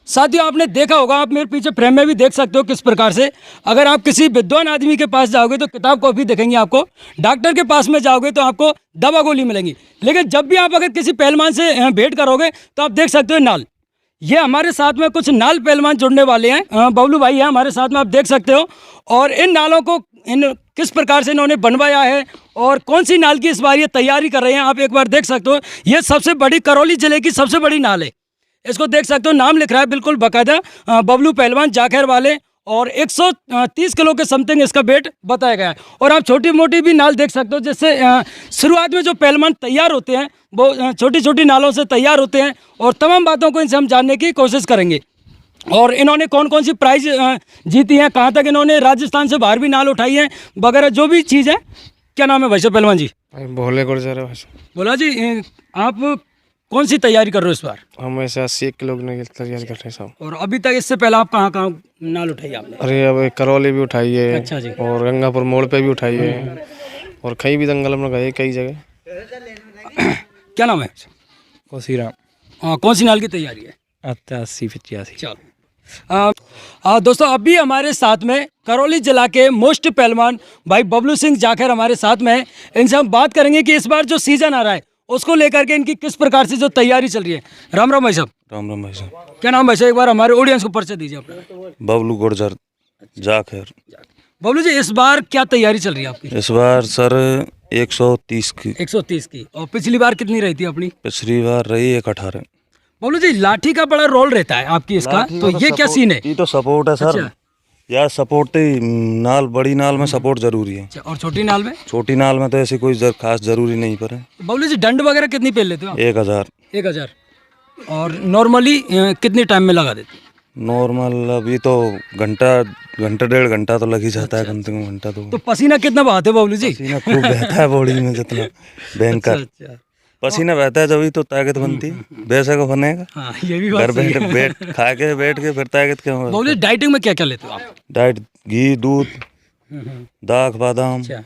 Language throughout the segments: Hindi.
साथियों आपने देखा होगा, आप मेरे पीछे फ्रेम में भी देख सकते हो किस प्रकार से अगर आप किसी विद्वान आदमी के पास जाओगे तो किताब कॉपी दिखेंगी आपको, डॉक्टर के पास में जाओगे तो आपको दवा गोली मिलेंगी, लेकिन जब भी आप अगर किसी पहलवान से भेंट करोगे तो आप देख सकते हो नाल। ये हमारे साथ में कुछ नाल पहलवान जुड़ने वाले हैं, बबलू भाई हैं हमारे साथ में, आप देख सकते हो। और इन नालों को किस प्रकार से इन्होंने बनवाया है और कौन सी नाल की इस बार ये तैयारी कर रहे हैं, आप एक बार देख सकते हो। ये सबसे बड़ी करौली जिले की सबसे बड़ी नाल है, इसको देख सकते हो, नाम लिख रहा है बिल्कुल बाकायदा, बबलू पहलवान जाखैर वाले, और 130 किलो के समथिंग इसका वेट बताया गया है। और आप छोटी मोटी भी नाल देख सकते हो, जैसे शुरुआत में जो पहलवान तैयार होते हैं वो छोटी छोटी नालों से तैयार होते हैं, और तमाम बातों को इनसे हम जानने की कोशिश करेंगे। और इन्होंने कौन कौन सी प्राइज जीती हैं, कहाँ तक इन्होंने राजस्थान से बाहर भी नाल उठाई है वगैरह जो भी चीज़ है। क्या नाम है भाई साहब पहलवान जी? भोले गुर्जर है भाई। बोला जी, आप कौन सी तैयारी कर रहे हो इस बार? हम ऐसे 80 किलो की तैयारी कर रहे हैं सब। और अभी तक इससे पहले आप कहाँ कहाँ नाल उठाई आपने? अरे अब करौली भी उठाई है। अच्छा जी। और गंगापुर मोड़ पे भी उठाई है, और कहीं भी दंगल में गए कई जगह। क्या नाम है? कोसीराम। हाँ, कौन सी नाल की तैयारी है? 80-85। चलो दोस्तों, अभी हमारे साथ में करौली जिला के मोस्ट पहलवान भाई बबलू सिंह जाखैर हमारे साथ में है। इनसे हम बात करेंगे कि इस बार जो सीजन आ रहा है उसको लेकर के इनकी किस प्रकार से जो तैयारी चल रही है। राम राम भाई साहब। राम राम भाई साहब। क्या नाम भाई साहब, एक बार हमारे ऑडियंस को परिचय दीजिए अपना। बबलू गुर्जर जाखैर। बबलू जी, इस बार क्या तैयारी चल रही है आपकी? इस बार सर 130 की। 130 की। और पिछली बार कितनी रही थी अपनी? पिछली बार रही 118। बबलू जी, लाठी का बड़ा रोल रहता है आपकी इसका, तो ये क्या सीन है? ये तो सपोर्ट है सर। अच्छा। यार सपोर्ट नाल, बड़ी नाल में सपोर्ट जरूरी है। और छोटी नाल में? छोटी नाल में तो ऐसी कोई खास जरूरी नहीं पर है। बबलू जी, दंड वगैरह कितनी पेल लेते हो आप? 1000। 1000। और नॉर्मली कितने टाइम में लगा देते? नॉर्मल अभी तो घंटा 1.5 घंटा तो लग ही जाता है, कम से कम घंटा तो पसीना कितना बहाते हो बबलू जी? पसीना खूब बहता है बॉडी में, जितना भयंकर पसीना बहता है जब तो ताकत बनती है, वैसे को बनेगा। हाँ, ये भी घर बात सही है। बैठ बैठ के फिर ताकत क्या होगा। बबलू जी, डाइटिंग में क्या क्या लेते हो आप? डाइट घी, दूध, दाख, बादाम, अच्छा।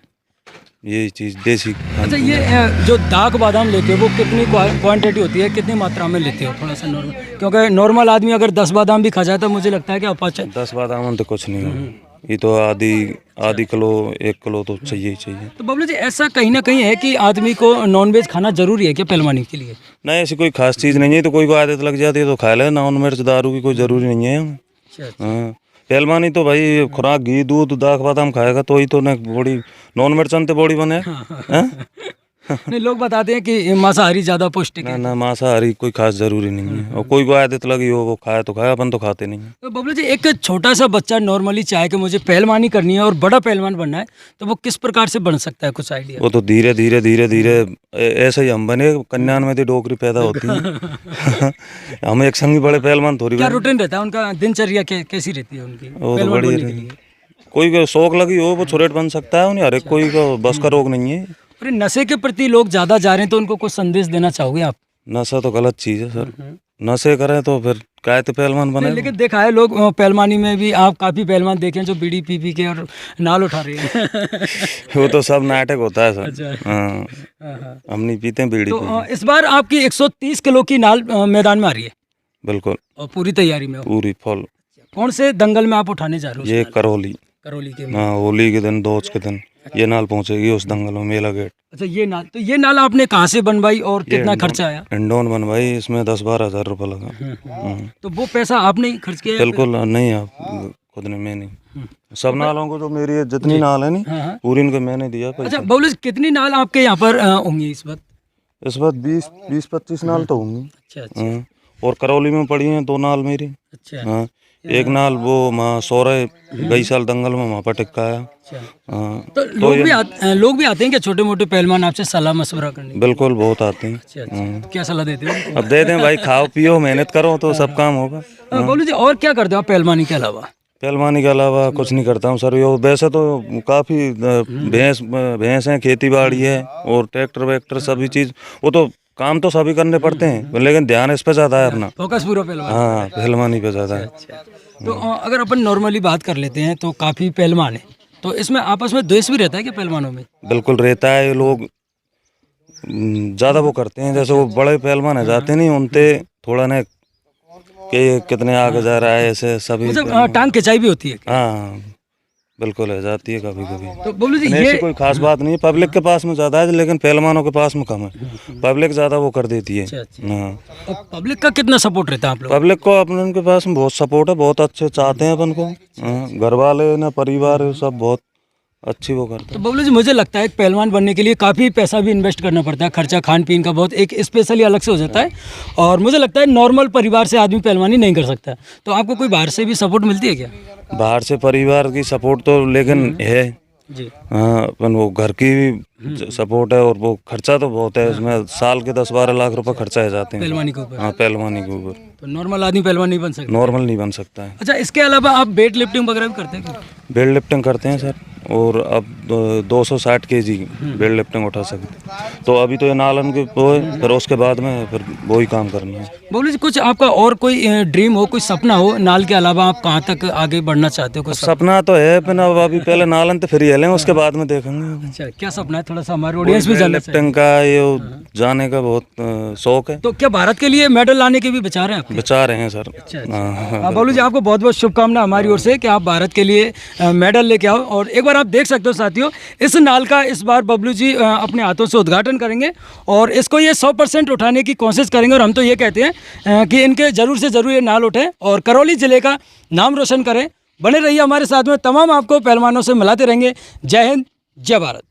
ये चीज देसी। अच्छा, ये जो दाग बादाम लेते हो वो कितनी क्वांटिटी होती है, कितनी मात्रा में लेते हो? थोड़ा सा नॉर्मल, क्योंकि नॉर्मल आदमी अगर 10 बादाम भी खा जाए तो मुझे लगता है कि अपाचन। 10 बादाम तो कुछ नहीं हो, ये तो आधी किलो 1 किलो तो चाहिए ही चाहिए। तो बबलू जी, ऐसा कहीं ना कहीं है कि आदमी को नॉनवेज खाना जरूरी है क्या पहलवानी के लिए? नहीं, ऐसी कोई खास चीज़ नहीं है, तो कोई को आदत लग जाती है तो खा ले। नॉन मिर्च दारू की कोई ज़रूरी नहीं है। हाँ, पहलवानी तो भाई खुराक घी, दूध, दाख, बादाम खाएगा तो ही तो ना बॉडी, नॉन मिर्च अंत बॉडी बने। नहीं, लोग बताते हैं कि मांसाहारी ज़्यादा पौष्टिक है। ना मांसाहारी कोई खास जरूरी नहीं है, और कोई को आदत लगी हो वो खाया तो खाया, अपन तो खाते नहीं है। तो बबलू जी, एक छोटा सा बच्चा नॉर्मली चाहे कि मुझे पहलवानी करनी है और बड़ा पहलवान बनना है, तो वो किस प्रकार से बन सकता है, कुछ आइडिया? वो तो धीरे धीरे ऐसे ही हम बने, कन्यान में थी डोकरी पैदा होती है। हम एक संगी बड़े पहलवान थोड़ी। क्या रूटीन रहता है उनका, दिनचर्या कैसी रहती है उनकी वो तो पहलवान बनने के बड़ी, लिए? कोई को शौक लगी हो वो छोरेट बन सकता है, उन्हें हर एक कोई को बस का रोग नहीं है। अरे, नशे के प्रति लोग ज़्यादा जा रहे हैं तो उनको कुछ संदेश देना चाहोगे आप? नशा तो गलत चीज़ है सर, नशे करें तो फिर काय तो पहलवान बने। लेकिन देखा है लोग पहलवानी में भी, आप काफ़ी पहलवान देखे हैं जो बीड़ी पी के और नाल उठा रहे हैं। वो तो सब नाटक होता है सर। अच्छा। हाँ, हम नहीं पीते हैं बीड़ी। तो इस बार आपकी 130 किलो की नाल मैदान में आ रही है? बिल्कुल, और पूरी तैयारी में हो? पूरी फुल। कौन से दंगल में आप उठाने जा रहे हो? ये करौली। करौली के। हाँ, होली के दिन, दोस्त के दिन ये नाल पहुंचेगी उस दंगल में, मेला गेट। अच्छा, ये नाल आपने कहाँ से बनवाई और कितना खर्चा आया? इंडोन बनवाई, इसमें 10-12 हज़ार रुपये लगा। तो वो पैसा आपने ही खर्च किया? बिल्कुल नहीं, आप खुद ने, मैं नहीं। सब नालों को जो मेरी जितनी नाल है नहीं, पूरी इनको मैंने दिया पैसा। अच्छा बबलू, कितनी नाल आपके यहाँ पर होंगी इस वक्त? इस बार 20-25 नाल तो होंगी। अच्छा। हाँ, और करौली में पड़ी हैं 2 नाल मेरी। अच्छा। हाँ, एक नाल वो माँ सौरे गई साल दंगल में वहाँ पर टिक्का आया। हाँ, तो लोग भी आते हैं क्या, छोटे मोटे पहलवान आपसे सलाह मशवरा करने? बिल्कुल, बहुत आते हैं। अच्छा। क्या सलाह देते हो? अब दे दें भाई, खाओ पियो मेहनत करो तो सब काम होगा। बबलू जी, और क्या करते हो आप पहलवानी के अलावा? पहलवानी के अलावा कुछ नहीं करता हूँ सर। यो वैसे तो काफ़ी भैंस हैं, खेती बाड़ी है, और ट्रैक्टर वैक्टर सभी चीज़, वो तो काम तो सभी करने पड़ते हैं, लेकिन ध्यान इस पे ज़्यादा है अपना। फोकस पूरा पहलवान? हाँ, पहलवानी पे ज़्यादा है। तो अगर अपन नॉर्मली बात कर लेते हैं तो काफ़ी पहलवान है, तो इसमें आपस में द्वेष भी रहता है क्या पहलवानों में? बिल्कुल रहता है। ये लोग ज़्यादा वो करते हैं, जैसे वो बड़े पहलवान है जाते नहीं, उनते थोड़ा न कि कितने आगे जा रहा है, ऐसे सभी। मतलब टांग खिंचाई भी होती है। हाँ बिल्कुल है, जाती है कभी कभी। तो बबलू जी नहीं, ये ऐसी कोई खास बात नहीं है, पब्लिक के पास में ज़्यादा है लेकिन पहलवानों के पास में कम है। पब्लिक ज़्यादा वो कर देती है। अच्छा। हाँ, और पब्लिक का कितना सपोर्ट रहता है आप लोग? पब्लिक को अपने उनके पास में बहुत सपोर्ट है, बहुत अच्छे चाहते हैं अपन को। हाँ, घर वाले ना, परिवार सब बहुत अच्छी वो करते तो बबलू जी मुझे लगता है एक पहलवान बनने के लिए काफ़ी पैसा भी इन्वेस्ट करना पड़ता है, खर्चा खान पीन का बहुत एक स्पेशली अलग से हो जाता है, और मुझे लगता है नॉर्मल परिवार से आदमी पहलवानी नहीं कर सकता। तो आपको कोई बाहर से भी सपोर्ट मिलती है क्या? हैं। बाहर से परिवार की सपोर्ट तो लेकिन है। जी। हाँ, अपन वो घर की भी सपोर्ट है, और वो खर्चा तो बहुत है इसमें, साल के 10-12 लाख रुपए खर्चा है जाते हैं। पहलवानी के ऊपर। हाँ, पहलवानी के ऊपर तो नॉर्मल आदमी पहलवान नहीं बन सकता। नॉर्मल नहीं बन सकता है। अच्छा, इसके अलावा आप वेट लिफ्टिंग वगैरह भी करते हैं क्या? वेट लिफ्टिंग करते हैं सर, और अब 260 kg वेट लिफ्टिंग उठा सकते। तो अभी तो ये नालन के वो है, फिर उसके बाद में फिर वही काम करना है। बबलू जी कुछ आपका और कोई ड्रीम हो, कोई सपना हो नाल के अलावा, आप कहाँ तक आगे बढ़ना चाहते हो? कुछ सपना तो है, पर अब अभी पहले नालन तो फिर ही लेंगे, उसके बाद में देखेंगे। अच्छा, क्या सपना है? थोड़ा सा हमारे ऑडियंस भी जानना चाहिए। लिफ्टिंग का ये जाने का बहुत शौक है। तो क्या भारत के लिए मेडल लाने के भी विचार हैं आपके? बचा रहे हैं सर। अच्छा। हाँ, बबलू जी आपको बहुत बहुत शुभकामना हमारी ओर से कि आप भारत के लिए मेडल लेके आओ। और एक बार आप देख सकते हो साथियों, इस नाल का इस बार बबलू जी अपने हाथों से उद्घाटन करेंगे, और इसको ये 100% उठाने की कोशिश करेंगे। और हम तो ये कहते हैं कि इनके ज़रूर से ज़रूर ये नाल उठे और करौली ज़िले का नाम रोशन करें। बने रहिए हमारे साथ में, तमाम आपको पहलवानों से मिलाते रहेंगे। जय हिंद, जय भारत।